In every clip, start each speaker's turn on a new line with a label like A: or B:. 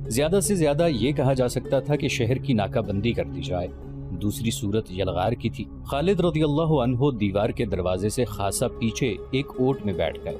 A: زیادہ سے زیادہ یہ کہا جا سکتا تھا کہ شہر کی ناکہ بندی کر دی جائے۔ دوسری صورت یلغار کی تھی۔ خالد رضی اللہ عنہ دیوار کے دروازے سے خاصا پیچھے ایک اوٹ میں بیٹھ گئے۔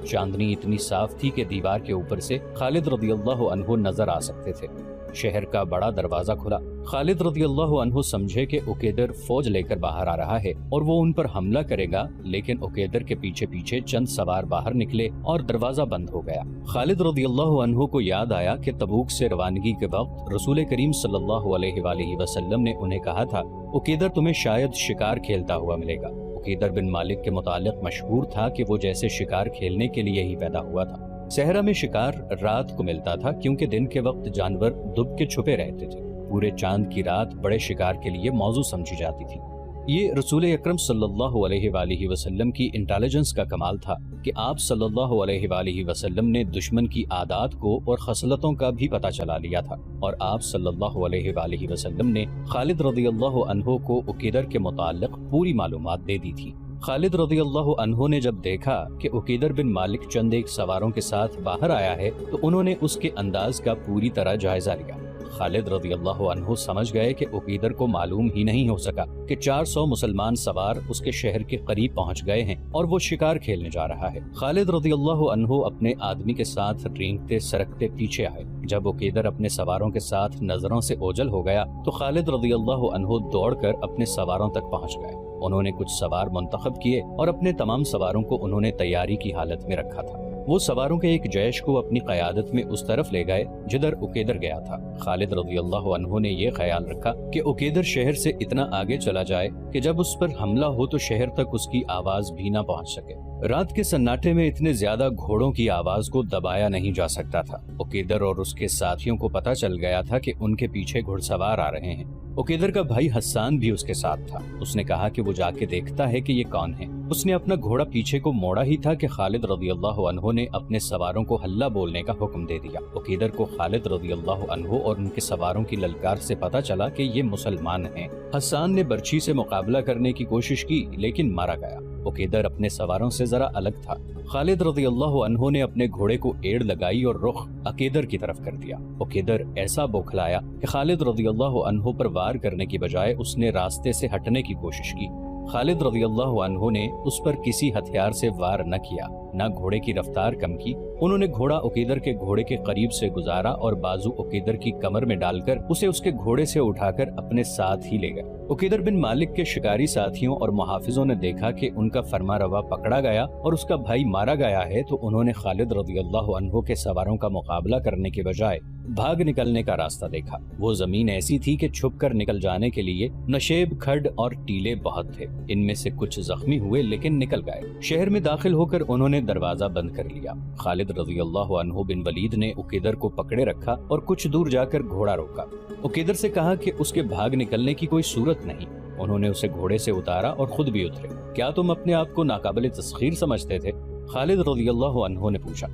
A: چاندنی اتنی صاف تھی کہ دیوار کے اوپر سے خالد رضی اللہ عنہ نظر آ سکتے تھے۔ شہر کا بڑا دروازہ کھلا۔ خالد رضی اللہ عنہ سمجھے کہ عقیدر فوج لے کر باہر آ رہا ہے اور وہ ان پر حملہ کرے گا، لیکن عقیدر کے پیچھے پیچھے چند سوار باہر نکلے اور دروازہ بند ہو گیا۔ خالد رضی اللہ عنہ کو یاد آیا کہ تبوک سے روانگی کے وقت رسول کریم صلی اللہ علیہ وآلہ وسلم نے انہیں کہا تھا عقیدر تمہیں شاید شکار کھیلتا ہوا ملے گا۔ عقیدر بن مالک کے متعلق مشہور تھا کہ وہ جیسے شکار کھیلنے کے لیے ہی پیدا ہوا تھا۔ صحرا میں شکار رات کو ملتا تھا کیونکہ دن کے وقت جانور دب کے چھپے رہتے تھے۔ پورے چاند کی رات بڑے شکار کے لیے موزوں سمجھی جاتی تھی۔ یہ رسول اکرم صلی اللہ علیہ وآلہ وسلم کی انٹیلیجنس کا کمال تھا کہ آپ صلی اللہ علیہ وآلہ وسلم نے دشمن کی عادات کو اور خصلتوں کا بھی پتہ چلا لیا تھا، اور آپ صلی اللہ علیہ وآلہ وسلم نے خالد رضی اللہ عنہ کو عقیدر کے متعلق پوری معلومات دے دی تھی۔ خالد رضی اللہ عنہ نے جب دیکھا کہ عقیدر بن مالک چند ایک سواروں کے ساتھ باہر آیا ہے تو انہوں نے اس کے انداز کا پوری طرح جائزہ لیا۔ خالد رضی اللہ عنہ سمجھ گئے کہ عقیدر کو معلوم ہی نہیں ہو سکا کہ 400 مسلمان سوار اس کے شہر کے قریب پہنچ گئے ہیں اور وہ شکار کھیلنے جا رہا ہے۔ خالد رضی اللہ عنہ اپنے آدمی کے ساتھ رینگتے سرکتے پیچھے آئے۔ جب عقیدر اپنے سواروں کے ساتھ نظروں سے اوجھل ہو گیا تو خالد رضی اللہ عنہ دوڑ کر اپنے سواروں تک پہنچ گئے۔ انہوں نے کچھ سوار منتخب کیے اور اپنے تمام سواروں کو انہوں نے تیاری کی حالت میں رکھا تھا۔ وہ سواروں کے ایک جیش کو اپنی قیادت میں اس طرف لے گئے جدھر عقیدر گیا تھا۔ خالد رضی اللہ عنہ نے یہ خیال رکھا کہ عقیدر شہر سے اتنا آگے چلا جائے کہ جب اس پر حملہ ہو تو شہر تک اس کی آواز بھی نہ پہنچ سکے۔ رات کے سناٹے میں اتنے زیادہ گھوڑوں کی آواز کو دبایا نہیں جا سکتا تھا۔ عقیدر اور اس کے ساتھیوں کو پتہ چل گیا تھا کہ ان کے پیچھے گھڑ سوار آ رہے ہیں۔ عقیدر کا بھائی حسان بھی اس کے ساتھ تھا۔ اس نے کہا کہ وہ جا کے دیکھتا ہے کہ یہ کون ہے۔ اس نے اپنا گھوڑا پیچھے کو موڑا ہی تھا کہ خالد رضی اللہ عنہ نے اپنے سواروں کو ہلہ بولنے کا حکم دے دیا۔ عقیدر کو خالد رضی اللہ عنہ اور ان کے سواروں کی للکار سے پتہ چلا کہ یہ مسلمان ہیں۔ حسان نے برچھی سے مقابلہ کرنے کی کوشش کی لیکن مارا گیا۔ عقیدر اپنے سواروں سے ذرا الگ تھا۔ خالد رضی اللہ عنہ نے اپنے گھوڑے کو ایڑ لگائی اور رخ عقیدر کی طرف کر دیا۔ عقیدر ایسا بوکھلایا کہ خالد رضی اللہ عنہ پر وار کرنے کی بجائے اس نے راستے سے ہٹنے کی کوشش کی۔ خالد رضی اللہ عنہ نے اس پر کسی ہتھیار سے وار نہ کیا، نہ گھوڑے کی رفتار کم کی۔ انہوں نے گھوڑا عقیدر کے گھوڑے کے قریب سے گزارا اور بازو عقیدر کی کمر میں ڈال کر اسے اس کے گھوڑے سے اٹھا کر اپنے ساتھ ہی لے گئے۔ عقیدر بن مالک کے شکاری ساتھیوں اور محافظوں نے دیکھا کہ ان کا فرما روا پکڑا گیا اور اس کا بھائی مارا گیا ہے تو انہوں نے خالد رضی اللہ عنہ کے سواروں کا مقابلہ کرنے کے بجائے بھاگ نکلنے کا راستہ دیکھا۔ وہ زمین ایسی تھی کہ چھپ کر نکل جانے کے لیے نشیب، کھڈ اور ٹیلے بہت تھے۔ ان میں سے کچھ زخمی ہوئے لیکن نکل گئے۔ شہر میں داخل ہو کر انہوں نے دروازہ بند کر لیا۔ خالد رضی اللہ عنہ بن ولید نے عقیدر کو پکڑے رکھا اور کچھ دور جا کر گھوڑا روکا۔ عقیدر سے کہا کہ اس کے بھاگ نکلنے کی کوئی صورت نہیں۔ انہوں نے اسے گھوڑے سے اتارا اور خود بھی اترے۔ کیا تم اپنے آپ کو ناقابل تسخیر سمجھتے تھے؟ خالد رضی اللہ عنہ نے پوچھا۔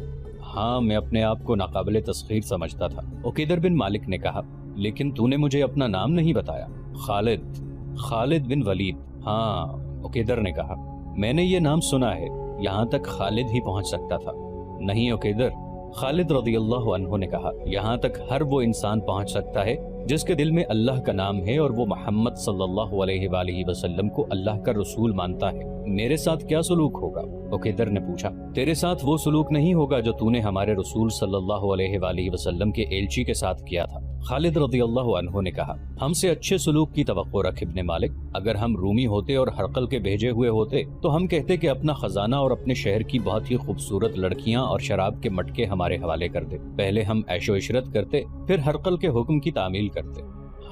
A: ہاں، میں اپنے آپ کو ناقابل تسخیر سمجھتا تھا، عقیدر بن مالک نے کہا، لیکن تو نے مجھے اپنا نام نہیں بتایا۔ خالد بن ولید۔ ہاں، عقیدر نے کہا، میں نے یہ نام سنا ہے، یہاں تک خالد ہی پہنچ سکتا تھا۔ نہیں عقیدر، خالد رضی اللہ عنہ نے کہا، یہاں تک ہر وہ انسان پہنچ سکتا ہے جس کے دل میں اللہ کا نام ہے اور وہ محمد صلی اللہ علیہ وآلہ وسلم کو اللہ کا رسول مانتا ہے۔ میرے ساتھ کیا سلوک ہوگا؟ عقیدر نے پوچھا۔ تیرے ساتھ وہ سلوک نہیں ہوگا جو تو نے ہمارے رسول صلی اللہ علیہ وآلہ وسلم کے ایلچی کے ساتھ کیا تھا۔ خالد رضی اللہ عنہ نے کہا، ہم سے اچھے سلوک کی توقع رکھ ابن مالک۔ اگر ہم رومی ہوتے اور ہرقل کے بھیجے ہوئے ہوتے تو ہم کہتے کہ اپنا خزانہ اور اپنے شہر کی بہت ہی خوبصورت لڑکیاں اور شراب کے مٹکے ہمارے حوالے کر دے۔ پہلے ہم عیش و عشرت کرتے، پھر ہرقل کے حکم کی تعمیل کرتے۔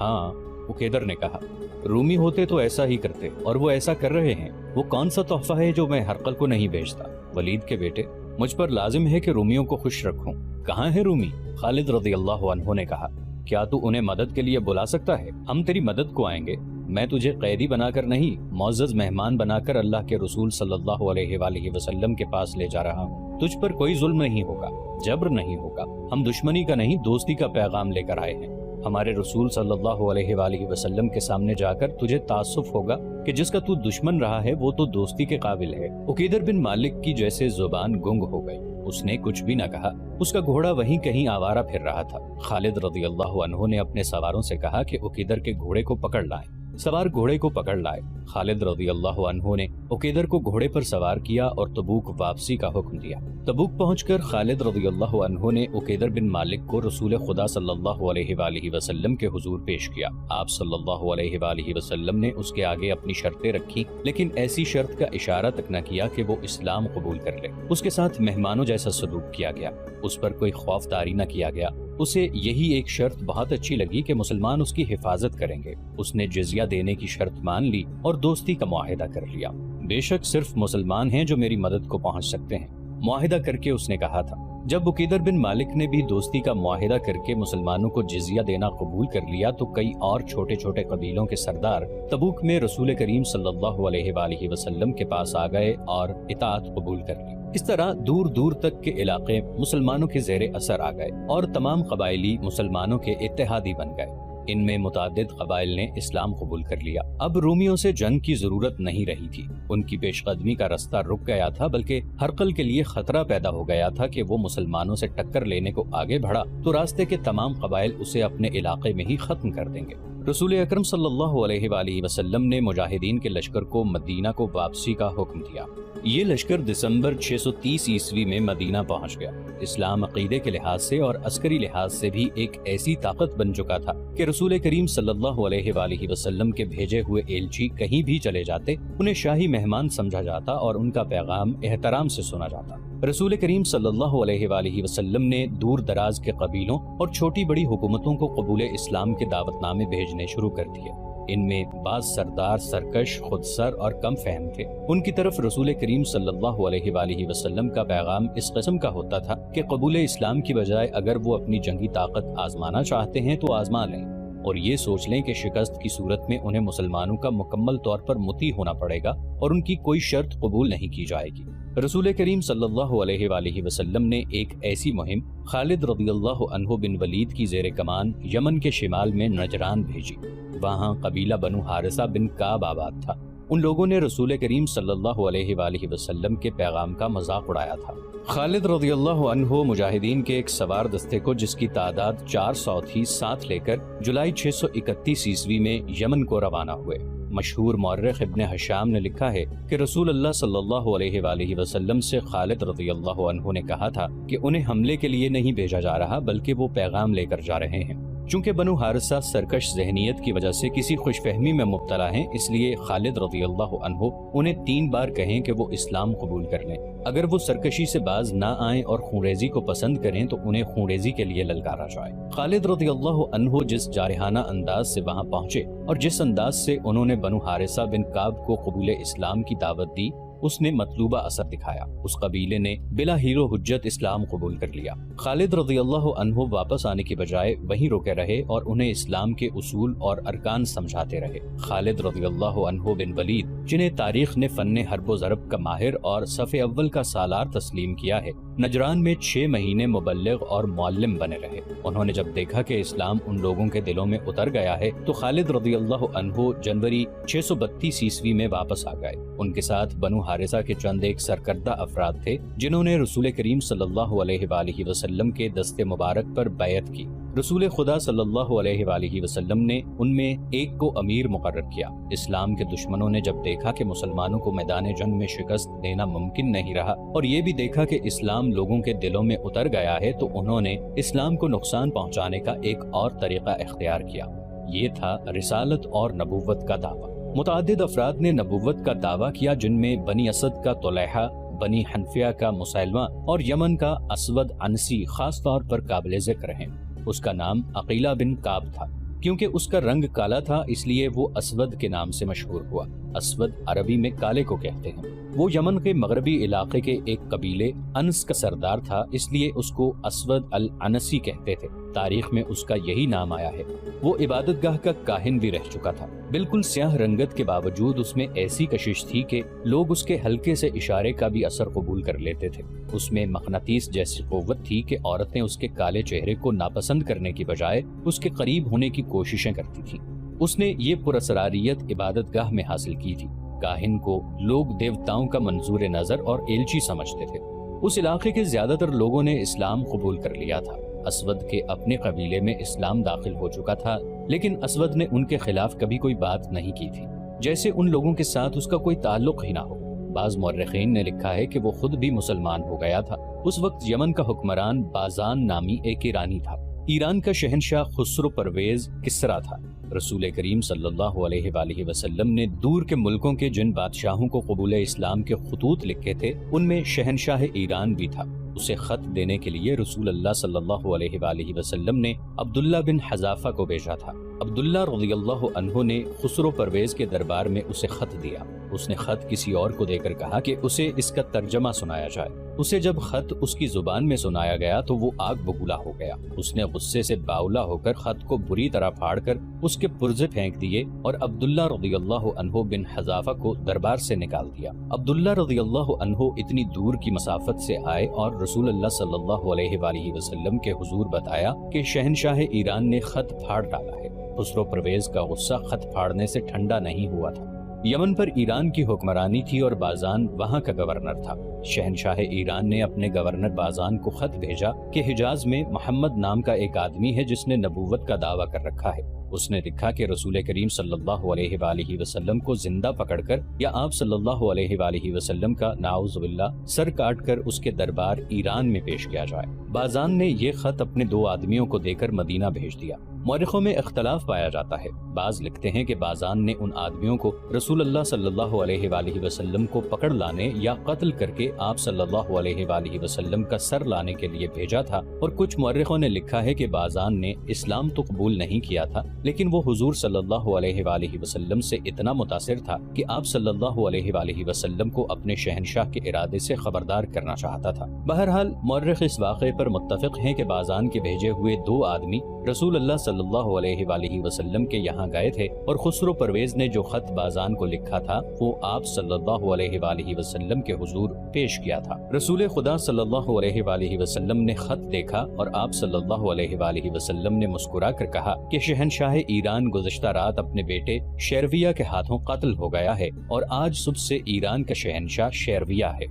A: ہاں، عقیدر نے کہا، رومی ہوتے تو ایسا ہی کرتے اور وہ ایسا کر رہے ہیں۔ وہ کون سا تحفہ ہے جو میں ہرقل کو نہیں بھیجتا؟ ولید کے بیٹے، مجھ پر لازم ہے کہ رومیوں کو خوش رکھوں۔ کہاں ہے رومی؟ خالد رضی اللہ عنہ نے کہا، کیا تو انہیں مدد کے لیے بلا سکتا ہے؟ ہم تیری مدد کو آئیں گے۔ میں تجھے قیدی بنا کر نہیں، معزز مہمان بنا کر اللہ کے رسول صلی اللہ علیہ وآلہ وسلم کے پاس لے جا رہا ہوں۔ تجھ پر کوئی ظلم نہیں ہوگا، جبر نہیں ہوگا۔ ہم دشمنی کا نہیں، دوستی کا پیغام لے کر آئے ہیں۔ ہمارے رسول صلی اللہ علیہ وآلہ وسلم کے سامنے جا کر تجھے تعصف ہوگا کہ جس کا تو دشمن رہا ہے وہ تو دوستی کے قابل ہے۔ عقیدر بن مالک کی جیسے زبان گنگ ہو گئی، اس نے کچھ بھی نہ کہا۔ اس کا گھوڑا وہیں کہیں آوارہ پھر رہا تھا۔ خالد رضی اللہ عنہ نے اپنے سواروں سے کہا کہ عقیدر کے گھوڑے کو پکڑ لائیں۔ سوار گھوڑے کو پکڑ لائے۔ خالد رضی اللہ عنہ نے عقیدر کو گھوڑے پر سوار کیا اور تبوک واپسی کا حکم دیا۔ تبوک پہنچ کر خالد رضی اللہ عنہ نے عقیدر بن مالک کو رسول خدا صلی اللہ علیہ وآلہ وسلم کے حضور پیش کیا۔ آپ صلی اللہ علیہ وآلہ وسلم نے اس کے آگے اپنی شرطیں رکھی، لیکن ایسی شرط کا اشارہ تک نہ کیا کہ وہ اسلام قبول کر لے۔ اس کے ساتھ مہمانوں جیسا سلوک کیا گیا، اس پر کوئی خوف طاری نہ کیا گیا۔ اسے یہی ایک شرط بہت اچھی لگی کہ مسلمان اس کی حفاظت کریں گے۔ اس نے جزیہ دینے کی شرط مان لی اور دوستی کا معاہدہ کر لیا۔ بے شک صرف مسلمان ہیں جو میری مدد کو پہنچ سکتے ہیں، معاہدہ کر کے اس نے کہا تھا۔ جب عقیدر بن مالک نے بھی دوستی کا معاہدہ کر کے مسلمانوں کو جزیہ دینا قبول کر لیا تو کئی اور چھوٹے چھوٹے قبیلوں کے سردار تبوک میں رسول کریم صلی اللہ علیہ وآلہ وسلم کے پاس آ گئے اور اطاعت قبول کر لی۔ اس طرح دور دور تک کے علاقے مسلمانوں کے زیر اثر آ گئے اور تمام قبائلی مسلمانوں کے اتحادی بن گئے۔ ان میں متعدد قبائل نے اسلام قبول کر لیا۔ اب رومیوں سے جنگ کی ضرورت نہیں رہی تھی، ان کی پیش قدمی کا رستہ رک گیا تھا، بلکہ ہرقل کے لیے خطرہ پیدا ہو گیا تھا کہ وہ مسلمانوں سے ٹکر لینے کو آگے بڑھا تو راستے کے تمام قبائل اسے اپنے علاقے میں ہی ختم کر دیں گے۔ رسول اکرم صلی اللہ علیہ وآلہ وسلم نے مجاہدین کے لشکر کو مدینہ کو واپسی کا حکم دیا۔ یہ لشکر دسمبر 630 عیسوی میں مدینہ پہنچ گیا۔ اسلام عقیدے کے لحاظ سے اور عسکری لحاظ سے بھی ایک ایسی طاقت بن چکا تھا کہ رسول کریم صلی اللہ علیہ وآلہ وسلم کے بھیجے ہوئے ایلچی کہیں بھی چلے جاتے، انہیں شاہی مہمان سمجھا جاتا اور ان کا پیغام احترام سے سنا جاتا۔ رسول کریم صلی اللہ علیہ وآلہ وسلم نے دور دراز کے قبیلوں اور چھوٹی بڑی حکومتوں کو قبول اسلام کے دعوت نامے بھیجنے شروع کر دیے۔ ان میں بعض سردار سرکش، خود سر اور کم فہم تھے۔ ان کی طرف رسول کریم صلی اللہ علیہ وآلہ وسلم کا پیغام اس قسم کا ہوتا تھا کہ قبول اسلام کی بجائے اگر وہ اپنی جنگی طاقت آزمانا چاہتے ہیں تو آزما لیں، اور یہ سوچ لیں کہ شکست کی صورت میں انہیں مسلمانوں کا مکمل طور پر مطیع ہونا پڑے گا اور ان کی کوئی شرط قبول نہیں کی جائے گی۔ رسول کریم صلی اللہ علیہ وآلہ وسلم نے ایک ایسی مہم خالد رضی اللہ عنہ بن ولید کی زیر کمان یمن کے شمال میں نجران بھیجی۔ وہاں قبیلہ بنو حارثہ بن کعب آباد تھا۔ ان لوگوں نے رسول کریم صلی اللہ علیہ وآلہ وسلم کے پیغام کا مذاق اڑایا تھا۔ خالد رضی اللہ عنہ مجاہدین کے ایک سوار دستے کو، جس کی تعداد 400 تھی، ساتھ لے کر جولائی 631 عیسوی میں یمن کو روانہ ہوئے۔ مشہور مورخ ابن حشام نے لکھا ہے کہ رسول اللہ صلی اللہ علیہ وآلہ وسلم سے خالد رضی اللہ عنہ نے کہا تھا کہ انہیں حملے کے لیے نہیں بھیجا جا رہا، بلکہ وہ پیغام لے کر جا رہے ہیں۔ چونکہ بنو حارثہ سرکش ذہنیت کی وجہ سے کسی خوش فہمی میں مبتلا ہیں، اس لیے خالد رضی اللہ عنہ انہیں 3 بار کہیں کہ وہ اسلام قبول کر لیں۔ اگر وہ سرکشی سے باز نہ آئیں اور خونریزی کو پسند کریں تو انہیں خونریزی کے لیے للکارا جائے۔ خالد رضی اللہ عنہ جس جارحانہ انداز سے وہاں پہنچے اور جس انداز سے انہوں نے بنو حارثہ بن کعب کو قبول اسلام کی دعوت دی، اس نے مطلوبہ اثر دکھایا۔ اس قبیلے نے بلا حیل و حجت اسلام قبول کر لیا۔ خالد رضی اللہ عنہ واپس آنے کی بجائے وہیں رکے رہے اور انہیں اسلام کے اصول اور ارکان سمجھاتے رہے۔ خالد رضی اللہ عنہ بن ولید، جنہیں تاریخ نے فن حرب و ضرب کا ماہر اور صف اول کا سالار تسلیم کیا ہے، نجران میں 6 مہینے مبلغ اور معلم بنے رہے۔ انہوں نے جب دیکھا کہ اسلام ان لوگوں کے دلوں میں اتر گیا ہے تو خالد رضی اللہ عنہ جنوری 632 عیسوی میں واپس آ گئے۔ ان کے ساتھ بنو حارثہ کے چند ایک سرکردہ افراد تھے جنہوں نے رسول کریم صلی اللہ علیہ وآلہ وسلم کے دست مبارک پر بیعت کی۔ رسول خدا صلی اللہ علیہ وآلہ وسلم نے ان میں ایک کو امیر مقرر کیا۔ اسلام کے دشمنوں نے جب دیکھا کہ مسلمانوں کو میدان جنگ میں شکست دینا ممکن نہیں رہا اور یہ بھی دیکھا کہ اسلام لوگوں کے دلوں میں اتر گیا ہے، تو انہوں نے اسلام کو نقصان پہنچانے کا ایک اور طریقہ اختیار کیا۔ یہ تھا رسالت اور نبوت کا دعویٰ۔ متعدد افراد نے نبوت کا دعویٰ کیا، جن میں بنی اسد کا طلیحہ، بنی حنفیہ کا مسیلمہ اور یمن کا اسود عنسی خاص طور پر قابل ذکر ہیں۔ اس کا نام عقیلہ بن کعب تھا۔ کیونکہ اس کا رنگ کالا تھا اس لیے وہ اسود کے نام سے مشہور ہوا۔ اسود عربی میں کالے کو کہتے ہیں۔ وہ یمن کے مغربی علاقے کے ایک قبیلے انس کا سردار تھا، اس لیے اس کو اسود العنسی کہتے تھے۔ تاریخ میں اس کا یہی نام آیا ہے۔ وہ عبادت گاہ کا کاہن بھی رہ چکا تھا۔ بالکل سیاہ رنگت کے باوجود اس میں ایسی کشش تھی کہ لوگ اس کے ہلکے سے اشارے کا بھی اثر قبول کر لیتے تھے۔ اس میں مقناطیس جیسی قوت تھی کہ عورتیں اس کے کالے چہرے کو ناپسند کرنے کی بجائے اس کے قریب ہونے کی کوششیں کرتی تھیں۔ اس نے یہ پراسراریت عبادت گاہ میں حاصل کی تھی۔ کاہن کو لوگ دیوتاؤں کا منظور نظر اور ایلچی سمجھتے تھے۔ اس علاقے کے زیادہ تر لوگوں نے اسلام قبول کر لیا تھا۔ اسود کے اپنے قبیلے میں اسلام داخل ہو چکا تھا، لیکن اسود نے ان کے خلاف کبھی کوئی بات نہیں کی تھی، جیسے ان لوگوں کے ساتھ اس کا کوئی تعلق ہی نہ ہو۔ بعض مورخین نے لکھا ہے کہ وہ خود بھی مسلمان ہو گیا تھا۔ اس وقت یمن کا حکمران بازان نامی ایک ایرانی تھا۔ ایران کا شہنشاہ خسرو پرویز کسرا تھا۔ رسول کریم صلی اللہ علیہ وآلہ وسلم نے دور کے ملکوں کے جن بادشاہوں کو قبول اسلام کے خطوط لکھے تھے ان میں شہنشاہ ایران بھی تھا۔ اسے خط دینے کے لیے رسول اللہ صلی اللہ علیہ وآلہ وسلم نے عبداللہ بن حذافہ کو بھیجا تھا۔ عبداللہ رضی اللہ عنہ نے خسرو پرویز کے دربار میں اسے خط دیا۔ اس نے خط کسی اور کو دے کر کہا کہ اسے اس کا ترجمہ سنایا جائے۔ اسے جب خط اس کی زبان میں سنایا گیا تو وہ آگ بگولا ہو گیا۔ اس نے غصے سے باولا ہو کر خط کو بری طرح پھاڑ کر اس کے پرزے پھینک دیے اور عبداللہ رضی اللہ عنہ بن حذافہ کو دربار سے نکال دیا۔ عبداللہ رضی اللہ عنہ اتنی دور کی مسافت سے آئے اور رسول اللہ صلی اللہ علیہ وآلہ وسلم کے حضور بتایا کہ شہنشاہ ایران نے خط پھاڑ ڈالا ہے۔ خسرو پرویز کا غصہ خط پھاڑنے سے ٹھنڈا نہیں ہوا تھا۔ یمن پر ایران کی حکمرانی تھی اور بازان وہاں کا گورنر تھا۔ شہنشاہ ایران نے اپنے گورنر بازان کو خط بھیجا کہ حجاز میں محمد نام کا ایک آدمی ہے جس نے نبوت کا دعویٰ کر رکھا ہے۔ اس نے لکھا کہ رسول کریم صلی اللہ علیہ وآلہ وسلم کو زندہ پکڑ کر یا آپ صلی اللہ علیہ وآلہ وسلم کا نعوذ باللہ سر کاٹ کر اس کے دربار ایران میں پیش کیا جائے۔ بازان نے یہ خط اپنے 2 آدمیوں کو دے کر مدینہ بھیج دیا۔ مورخوں میں اختلاف پایا جاتا ہے۔ بعض لکھتے ہیں کہ بازان نے ان آدمیوں کو رسول اللہ صلی اللہ علیہ وآلہ وسلم کو پکڑ لانے یا قتل کر کے آپ صلی اللہ علیہ وآلہ وسلم کا سر لانے کے لیے بھیجا تھا، اور کچھ مورخوں نے لکھا ہے کہ بازان نے اسلام تو قبول نہیں کیا تھا، لیکن وہ حضور صلی اللہ علیہ وآلہ وسلم سے اتنا متاثر تھا کہ آپ صلی اللہ علیہ وآلہ وسلم کو اپنے شہنشاہ کے ارادے سے خبردار کرنا چاہتا تھا۔ بہرحال مورخ اس واقعے پر متفق ہیں کہ بازان کے بھیجے ہوئے 2 آدمی رسول اللہ صلی اللہ علیہ وآلہ وسلم کے یہاں گئے تھے، اور خسرو پرویز نے جو خط بازان کو لکھا تھا وہ آپ صلی اللہ علیہ وآلہ وسلم کے حضور پیش کیا تھا۔ رسول خدا صلی اللہ علیہ وآلہ وسلم نے خط دیکھا اور آپ صلی اللہ علیہ وآلہ وسلم نے مسکرا کر کہا کہ شہنشاہ ایران گزشتہ رات اپنے بیٹے شیرویہ کے ہاتھوں قتل ہو گیا ہے، اور آج صبح سے ایران کا شہنشاہ شیرویہ ہے۔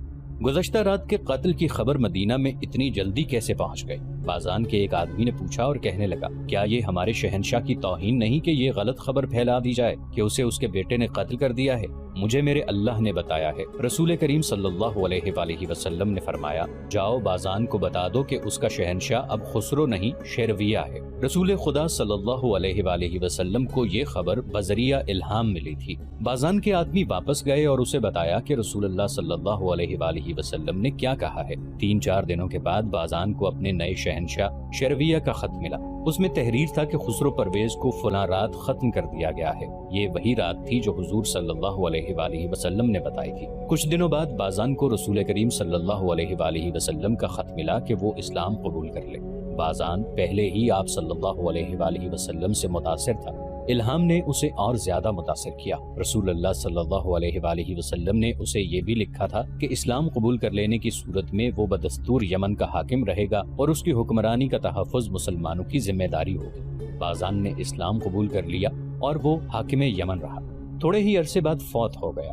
A: گزشتہ رات کے قتل کی خبر مدینہ میں اتنی جلدی کیسے پہنچ گئی؟ بازان کے ایک آدمی نے پوچھا اور کہنے لگا، کیا یہ ہمارے شہنشاہ کی توہین نہیں کہ یہ غلط خبر پھیلا دی جائے کہ اسے اس کے بیٹے نے قتل کر دیا ہے؟ مجھے میرے اللہ نے بتایا ہے۔ رسول کریم صلی اللہ علیہ وآلہ وسلم نے فرمایا، جاؤ بازان کو بتا دو کہ اس کا شہنشاہ اب خسرو نہیں شیرویہ ہے۔ رسول خدا صلی اللہ علیہ وآلہ وسلم کو یہ خبر بذریعہ الہام ملی تھی۔ بازان کے آدمی واپس گئے اور اسے بتایا کہ رسول اللہ صلی اللہ علیہ وآلہ وسلم نے کیا کہا ہے۔ 3-4 دنوں کے بعد بازان کو اپنے نئے شہنشاہ شیرویہ کا خط ملا۔ اس میں تحریر تھا کہ خسرو پرویز کو فلاں رات ختم کر دیا گیا ہے۔ یہ وہی رات تھی جو حضور صلی اللہ علیہ وآلہ وسلم نے بتائی تھی۔ کچھ دنوں بعد بازان کو رسول کریم صلی اللہ علیہ وآلہ وسلم کا خط ملا کہ وہ اسلام قبول کر لے۔ بازان پہلے ہی آپ صلی اللہ علیہ وآلہ وسلم سے متاثر تھا۔ الہام نے اسے اور زیادہ متاثر کیا۔ رسول اللہ صلی اللہ علیہ وآلہ وسلم نے اسے یہ بھی لکھا تھا کہ اسلام قبول کر لینے کی صورت میں وہ بدستور یمن کا حاکم رہے گا اور اس کی حکمرانی کا تحفظ مسلمانوں کی ذمہ داری ہوگی۔ بازان نے اسلام قبول کر لیا اور وہ حاکم یمن رہا۔ تھوڑے ہی عرصے بعد فوت ہو گیا۔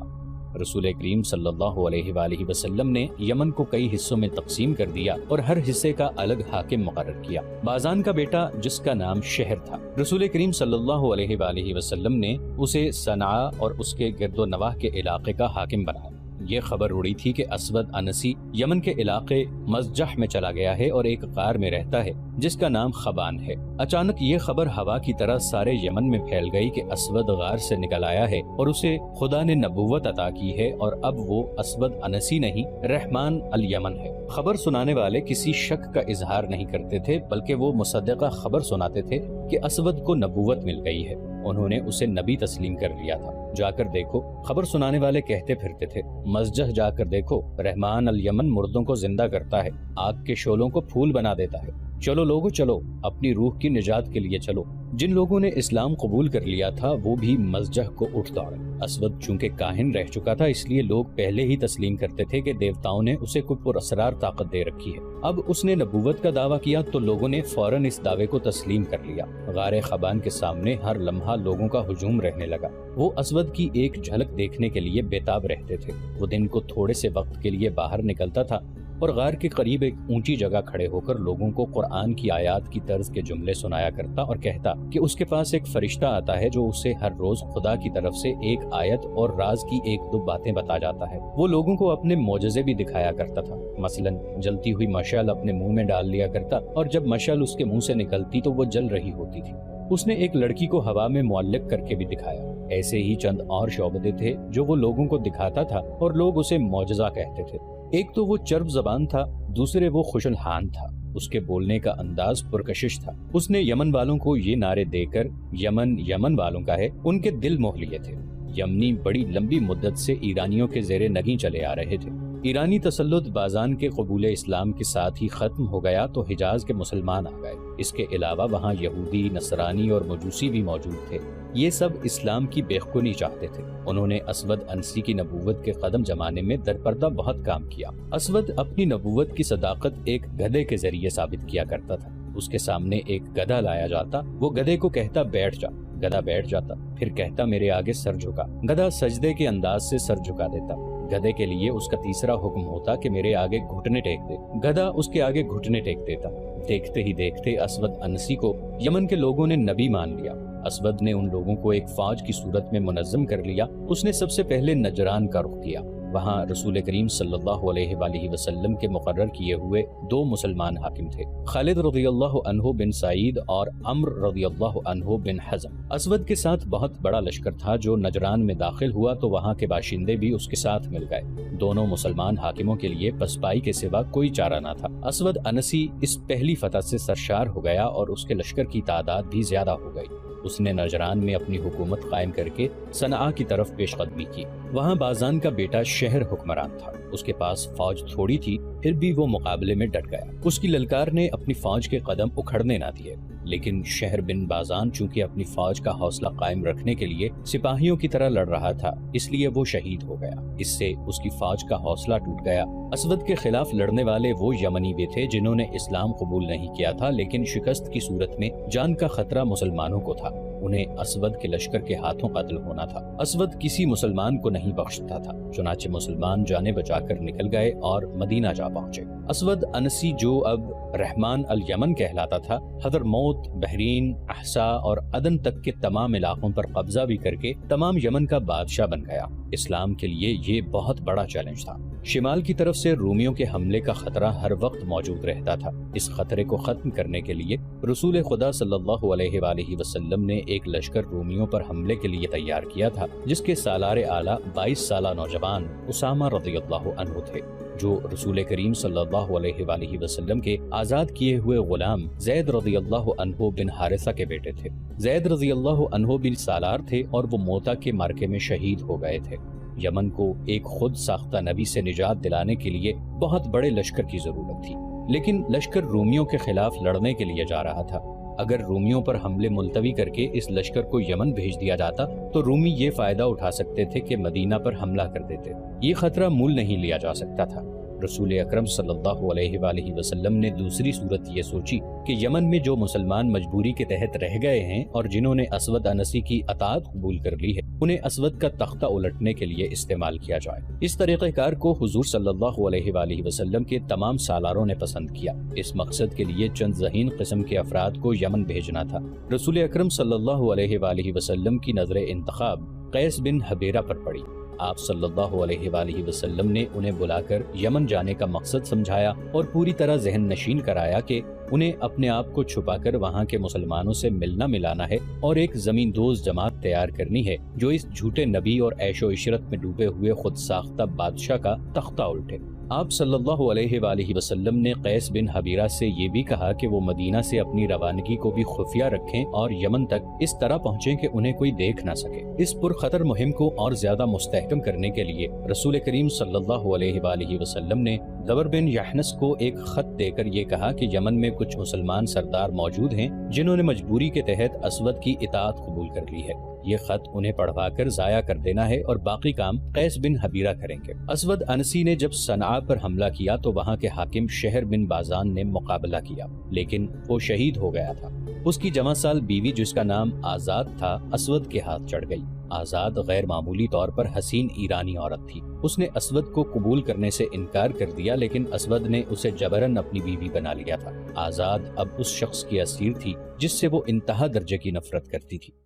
A: رسول کریم صلی اللہ علیہ وآلہ وسلم نے یمن کو کئی حصوں میں تقسیم کر دیا اور ہر حصے کا الگ حاکم مقرر کیا۔ بازان کا بیٹا جس کا نام شہر تھا، رسول کریم صلی اللہ علیہ وآلہ وسلم نے اسے صنعاء اور اس کے گرد و نواح کے علاقے کا حاکم بنایا۔ یہ خبر اڑی تھی کہ اسود انسی یمن کے علاقے مزجح میں چلا گیا ہے اور ایک غار میں رہتا ہے جس کا نام خبان ہے۔ اچانک یہ خبر ہوا کی طرح سارے یمن میں پھیل گئی کہ اسود غار سے نکل آیا ہے اور اسے خدا نے نبوت عطا کی ہے، اور اب وہ اسود انسی نہیں، رحمان الیمن ہے۔ خبر سنانے والے کسی شک کا اظہار نہیں کرتے تھے، بلکہ وہ مصدقہ خبر سناتے تھے کہ اسود کو نبوت مل گئی ہے۔ انہوں نے اسے نبی تسلیم کر لیا تھا۔ جا کر دیکھو، خبر سنانے والے کہتے پھرتے تھے، مسجد جا کر دیکھو، رحمان الیمن مردوں کو زندہ کرتا ہے، آگ کے شعلوں کو پھول بنا دیتا ہے۔ چلو لوگو چلو، اپنی روح کی نجات کے لیے چلو۔ جن لوگوں نے اسلام قبول کر لیا تھا وہ بھی مسجد کو اٹھ دوڑے۔ اسود چونکہ کاہن رہ چکا تھا، اس لیے لوگ پہلے ہی تسلیم کرتے تھے کہ دیوتاؤں نے اسے کوئی پراسرار طاقت دے رکھی ہے۔ اب اس نے نبوت کا دعویٰ کیا تو لوگوں نے فوراً اس دعوے کو تسلیم کر لیا۔ غار خبان کے سامنے ہر لمحہ لوگوں کا ہجوم رہنے لگا۔ وہ اسود کی ایک جھلک دیکھنے کے لیے بےتاب رہتے تھے۔ وہ دن کو تھوڑے سے وقت کے لیے باہر نکلتا تھا اور غار کے قریب ایک اونچی جگہ کھڑے ہو کر لوگوں کو قرآن کی آیات کی طرز کے جملے سنایا کرتا اور کہتا کہ اس کے پاس ایک فرشتہ آتا ہے جو اسے ہر روز خدا کی طرف سے ایک آیت اور راز کی ایک دو باتیں بتا جاتا ہے۔ وہ لوگوں کو اپنے معجزے بھی دکھایا کرتا تھا، مثلاً جلتی ہوئی مشعل اپنے منہ میں ڈال لیا کرتا، اور جب مشعل اس کے منہ سے نکلتی تو وہ جل رہی ہوتی تھی۔ اس نے ایک لڑکی کو ہوا میں معلق کر کے بھی دکھایا۔ ایسے ہی چند اور شعبدے تھے جو وہ لوگوں کو دکھاتا تھا اور لوگ اسے معجزہ کہتے تھے۔ ایک تو وہ چرب زبان تھا، دوسرے وہ خوشل ہان تھا۔ اس کے بولنے کا انداز پرکشش تھا۔ اس نے یمن والوں کو یہ نعرے دے کر یمن یمن والوں کا ہے ان کے دل موہ لیے تھے۔ یمنی بڑی لمبی مدت سے ایرانیوں کے زیر نگیں چلے آ رہے تھے۔ ایرانی تسلط بازان کے قبول اسلام کے ساتھ ہی ختم ہو گیا تو حجاز کے مسلمان آ گئے۔ اس کے علاوہ وہاں یہودی، نصرانی اور مجوسی بھی موجود تھے۔ یہ سب اسلام کی بیخونی چاہتے تھے۔ انہوں نے اسود انسی کی نبوت کے قدم جمانے میں درپردہ بہت کام کیا۔ اسود اپنی نبوت کی صداقت ایک گدھے کے ذریعے ثابت کیا کرتا تھا۔ اس کے سامنے ایک گدھا لایا جاتا، وہ گدھے کو کہتا بیٹھ جا، گدھا بیٹھ جاتا، پھر کہتا میرے آگے سر جھکا، گدھا سجدے کے انداز سے سر جھکا دیتا۔ گدھے کے لیے اس کا تیسرا حکم ہوتا کہ میرے آگے گھٹنے ٹیک دے، گدھا اس کے آگے گھٹنے ٹیک دیتا۔ دیکھتے ہی دیکھتے اسود انسی کو یمن کے لوگوں نے نبی مان لیا۔ اسود نے ان لوگوں کو ایک فوج کی صورت میں منظم کر لیا۔ اس نے سب سے پہلے نجران کا رخ کیا۔ وہاں رسول کریم صلی اللہ علیہ وآلہ وسلم کے مقرر کیے ہوئے دو مسلمان حاکم تھے، خالد رضی اللہ عنہ بن سعید اور عمر رضی اللہ عنہ بن حزم۔ اسود کے ساتھ بہت بڑا لشکر تھا جو نجران میں داخل ہوا تو وہاں کے باشندے بھی اس کے ساتھ مل گئے۔ دونوں مسلمان حاکموں کے لیے پسپائی کے سوا کوئی چارہ نہ تھا۔ اسود انسی اس پہلی فتح سے سرشار ہو گیا اور اس کے لشکر کی تعداد بھی زیادہ ہو گئی۔ اس نے نجران میں اپنی حکومت قائم کر کے صنعاء کی طرف پیش قدمی کی۔ وہاں بازان کا بیٹا شہر حکمران تھا۔ اس کے پاس فوج تھوڑی تھی، پھر بھی وہ مقابلے میں ڈٹ گیا۔ اس کی للکار نے اپنی فوج کے قدم اکھڑنے نہ دیے، لیکن شہر بن بازان چونکہ اپنی فوج کا حوصلہ قائم رکھنے کے لیے سپاہیوں کی طرح لڑ رہا تھا، اس لیے وہ شہید ہو گیا۔ اس سے اس کی فوج کا حوصلہ ٹوٹ گیا۔ اسود کے خلاف لڑنے والے وہ یمنی بھی تھے جنہوں نے اسلام قبول نہیں کیا تھا، لیکن شکست کی صورت میں جان کا خطرہ مسلمانوں کو تھا۔ انہیں اسود کے لشکر کے ہاتھوں قتل ہونا تھا۔ اسود کسی مسلمان کو نہیں بخشتا تھا، چنانچہ مسلمان جانیں بچا کر نکل گئے اور مدینہ جا پہنچے۔ اسود انسی جو اب رحمان الیمن کہلاتا تھا، حضرموت، بحرین، احسا اور عدن تک کے تمام علاقوں پر قبضہ بھی کر کے تمام یمن کا بادشاہ بن گیا۔ اسلام کے لیے یہ بہت بڑا چیلنج تھا۔ شمال کی طرف سے رومیوں کے حملے کا خطرہ ہر وقت موجود رہتا تھا۔ اس خطرے کو ختم کرنے کے لیے رسول خدا صلی اللہ علیہ وآلہ وسلم نے ایک لشکر رومیوں پر حملے کے لیے تیار کیا تھا، جس کے سالار اعلیٰ 22 سالہ نوجوان اسامہ رضی اللہ عنہ تھے، جو رسول کریم صلی اللہ علیہ وآلہ وسلم کے آزاد کیے ہوئے غلام زید رضی اللہ عنہ بن حارثہ کے بیٹے تھے۔ زید رضی اللہ عنہ بن سالار تھے اور وہ موتا کے معرکے میں شہید ہو گئے تھے۔ یمن کو ایک خود ساختہ نبی سے نجات دلانے کے لیے بہت بڑے لشکر کی ضرورت تھی، لیکن لشکر رومیوں کے خلاف لڑنے کے لیے جا رہا تھا۔ اگر رومیوں پر حملے ملتوی کر کے اس لشکر کو یمن بھیج دیا جاتا تو رومی یہ فائدہ اٹھا سکتے تھے کہ مدینہ پر حملہ کر دیتے۔ یہ خطرہ مول نہیں لیا جا سکتا تھا۔ رسول اکرم صلی اللہ علیہ وآلہ وسلم نے دوسری صورت یہ سوچی کہ یمن میں جو مسلمان مجبوری کے تحت رہ گئے ہیں اور جنہوں نے اسود انسی کی اطاعت قبول کر لی ہے، انہیں اسود کا تختہ الٹنے کے لیے استعمال کیا جائے۔ اس طریقہ کار کو حضور صلی اللہ علیہ وآلہ وسلم کے تمام سالاروں نے پسند کیا۔ اس مقصد کے لیے چند ذہین قسم کے افراد کو یمن بھیجنا تھا۔ رسول اکرم صلی اللہ علیہ وآلہ وسلم کی نظر انتخاب قیس بن حبیرہ پر پڑی۔ آپ صلی اللہ علیہ وآلہ وسلم نے انہیں بلا کر یمن جانے کا مقصد سمجھایا اور پوری طرح ذہن نشین کرایا کہ انہیں اپنے آپ کو چھپا کر وہاں کے مسلمانوں سے ملنا ملانا ہے اور ایک زمین دوز جماعت تیار کرنی ہے جو اس جھوٹے نبی اور عیش و عشرت میں ڈوبے ہوئے خود ساختہ بادشاہ کا تختہ الٹے۔ آپ صلی اللہ علیہ وآلہ وسلم نے قیس بن حبیرہ سے یہ بھی کہا کہ وہ مدینہ سے اپنی روانگی کو بھی خفیہ رکھیں اور یمن تک اس طرح پہنچیں کہ انہیں کوئی دیکھ نہ سکے۔ اس پرخطر مہم کو اور زیادہ مستحکم کرنے کے لیے رسول کریم صلی اللہ علیہ وآلہ وسلم نے دبر بن یحنس کو ایک خط دے کر یہ کہا کہ یمن میں کچھ مسلمان سردار موجود ہیں جنہوں نے مجبوری کے تحت اسود کی اطاعت قبول کر لی ہے، یہ خط انہیں پڑھوا کر ضائع کر دینا ہے اور باقی کام قیس بن حبیرہ کریں گے۔ اسود انسی نے جب صنعاء پر حملہ کیا تو وہاں کے حاکم شہر بن بازان نے مقابلہ کیا، لیکن وہ شہید ہو گیا تھا۔ اس کی جوان سال بیوی جس کا نام آزاد تھا اسود کے ہاتھ چڑھ گئی۔ آزاد غیر معمولی طور پر حسین ایرانی عورت تھی۔ اس نے اسود کو قبول کرنے سے انکار کر دیا، لیکن اسود نے اسے جبراً اپنی بیوی بنا لیا تھا۔ آزاد اب اس شخص کی اسیر تھی جس سے وہ انتہا درجے کی نفرت کرتی تھی۔